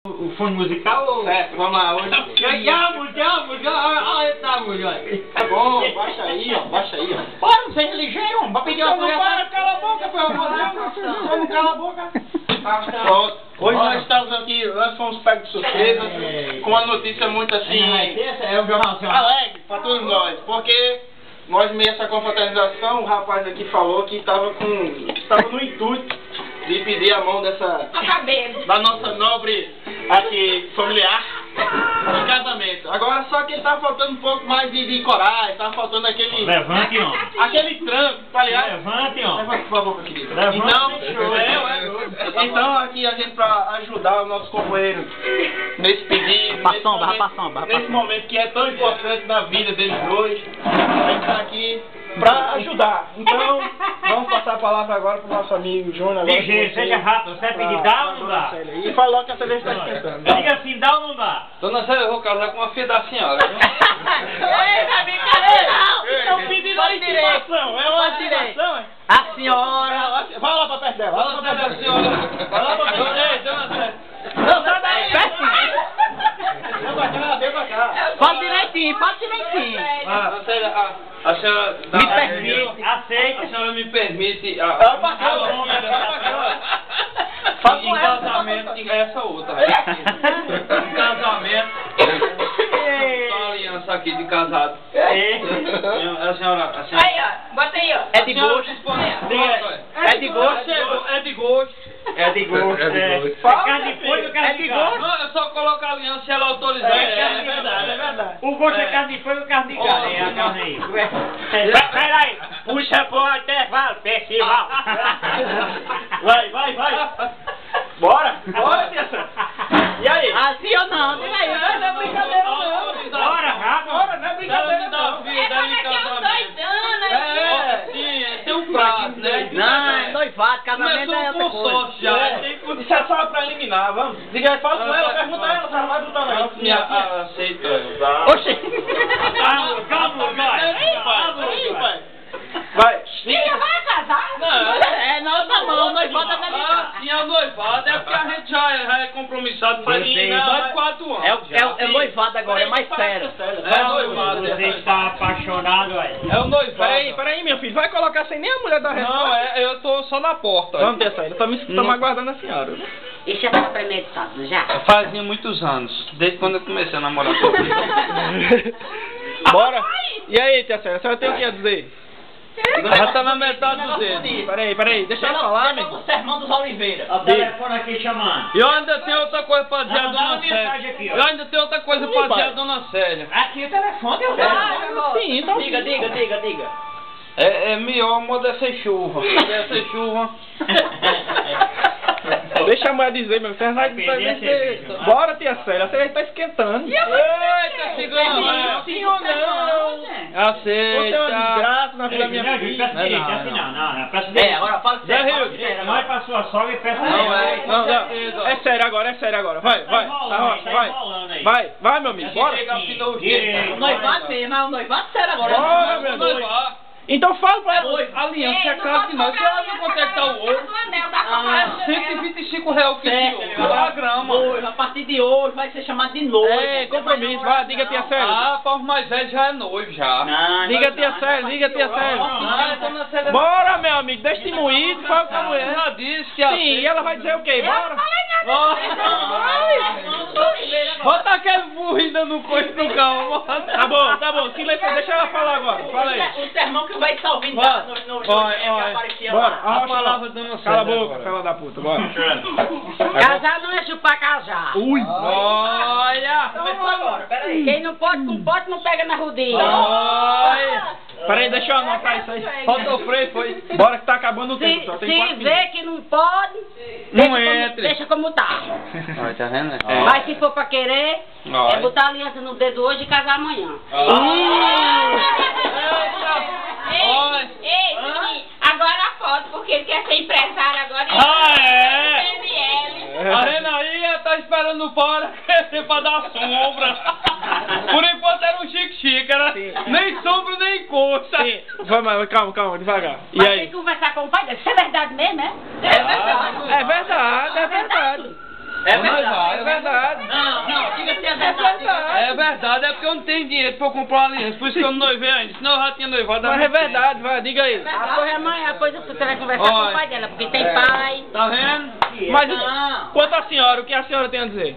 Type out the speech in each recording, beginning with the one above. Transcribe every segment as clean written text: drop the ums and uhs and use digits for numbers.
O fone musical ou... Certo, vamos lá, hoje. Já, música, olha essa música. Tá bom, baixa aí, ó, baixa aí, ó. Para, você é ligeiro, vai pedir uma coisa. Cala a boca, pelo amor de Deus. Você não cala a boca. Pronto. Hoje nós estamos aqui, nós fomos pegos de surpresa, com uma notícia muito assim, É o jornal, senhor. alegre pra todos nós, porque nós meio essa confraternização, o rapaz aqui falou que estava no intuito de pedir a mão da nossa nobre aqui familiar em casamento. Agora só que ele tá faltando um pouco mais de coragem, tá faltando aquele... Levante, ó. Aquele tranco, tá ligado? Levante, ó. Levante, por favor, meu querido. Levante. Então aqui a gente pra ajudar o nosso companheiro nesse pedido, nesse momento que é tão importante na vida deles dois, a gente tá aqui pra ajudar. Então, vamos passar a palavra agora pro nosso amigo Júnior. Ligeiro, seja rápido, você pede dá ou não dá? E falou que a cerveja está esquentando. Diga assim, dá ou não dá? Dona Célia, eu vou casar com uma filha da senhora, viu? Eita, brincadeira! Estão pedindo a intimação, é uma intimação, é? A senhora... Vai lá pra perto dela, vai lá pra perto da senhora. Vai lá pra perto dela. Ei, Dona Célia. Não, sai daí! Vem pra cá. Fala direitinho, fala direitinho. Dona Célia, a senhora... Me permite. Aceita. A senhora me permite... Vai pra cá, Em casamento, essa outra. Em casamento, só a aliança aqui de casado. A senhora... Aí, ó, bota aí, ó. É de gosto. É de gosto. É de gosto. É de gosto. Fala, Carne de folha ou carne de gado? Não, é só colocar a aliança se ela autorizar. É verdade. O gosto é carne de folha ou carne de gado? É a carne aí. Peraí, puxa pro intervalo, festival. Vai. Bora, tia Sandra. E aí? Assim ou não? Diga aí. Não é brincadeira não. Bora, rápido. Bora, não é brincadeira não. Tem um prazo, né? Não, noivado, casamento é outra Começou coisa. com sorte já. Isso é só pra eliminar, vamos. Diga aí, fala com ela, pergunta a ela se ela vai botar não. Me aceita. Oxi. Calma, vai. Vai. Filha, vai casar? Não. É nossa mão, noivado é Ah, sim, é noivado. É porque a gente já é compromissado pra eliminar mais de 4 anos. É noivado agora, é mais sério. É noivado. Você está apaixonado aí. É o noivado. Peraí, meu filho, vai colocar sem nem a mulher da resposta. Não, eu tô só na porta. Vamos ter saída, estamos aguardando a senhora. Isso já tá premeditado, já? Fazia muitos anos, desde quando eu comecei a namorar com ele. Bora. E aí, tia Célia, a senhora tem o que a dizer? Já tá na metade do dedo. Peraí, deixa ela falar, meu. O sermão dos Oliveira. O telefone aqui chamando. E eu ainda tenho outra coisa pra dizer a Não, dá uma Dona mensagem Célia. aqui, ó. Eu ainda tenho outra coisa pra dizer a Dona Célia. Aqui o telefone, eu Sim, então. Diga. É melhor a moda é sem chuva. É sem chuva. Deixa a mulher dizer, meu. Você vai perder a cerveja. Bora, tia Célia, você já tá esquentando. Eita, cigana! Sim ou não? Você é uma Aceita. desgraça na vida da minha filha. Não, peça direito. Agora fala Zé sério. Rio. Vai pra sua sogra e peça Não, direito. Não. É sério agora. Vai. Vai, meu amigo, bora. Direito. Noivado mesmo, é um noivado sério agora. Bora, meu amigo. Então fala pra ela. A aliança é cara demais. Você olha quanto é que tá o ouro. R$125 que a grama. Hoje, a partir de hoje vai ser chamado de noivo. É, compromisso, vai, diga tia Célia. Ah, para os mais velhos já é noivo já. Diga tia Célia. Bora, meu amigo, deixa de moído, fala com a mulher. Já disse que Sim, e ela vai dizer o quê? Bora. Bota aquele burrida no coice do cão. Tá bom, silêncio, deixa ela falar agora. Fala aí. O sermão que vai estar ouvindo Bora. no Bora. A palavra da nossa. Cala a boca, fela da puta, bora. Casar não é chupar casar. Ui. Olha. Começou agora, peraí. Quem não pode com pote não pega na rodinha. Olha. Peraí, deixa eu anotar isso aí. Falta o freio, foi. Bora que tá acabando o tempo, só tem 4 Se minutos. vê que não pode, Não deixa entre. como tá. Olha, tá vendo? Mas se for pra querer, Olha. é botar a aliança no dedo hoje e casar amanhã. Ei, agora a foto, porque ele quer ser empresário agora. A Renaí tá esperando fora crescer pra dar sombra. Por enquanto era um chique-chique, era nem sombra nem coxa. Sim, vai, calma, devagar. E Mas aí? tem que conversar com o pai dele. Isso é verdade mesmo, é? É verdade. É verdade. É verdade. É verdade. Não, diga se é verdade. É verdade, é porque eu não tenho dinheiro pra eu comprar uma aliança, por isso que eu não noivei ainda, senão eu já tinha noivado. Mas é verdade, vai, diga aí. Pois amanhã, depois você vai conversar com o pai dela, porque tem pai. Tá vendo? Mas quanto a senhora, o que a senhora tem a dizer?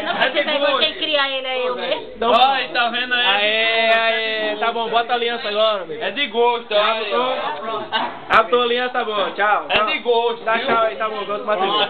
Não precisa agora, quem cria ele é eu mesmo. Então, Ai, tá vendo aí? Aê, tá bom, bota a aliança agora, amigo. É de gosto, olha. A tua aliança, tá bom, tchau. É de gosto. Dá tchau aí, tá bom, gosto, Matheus.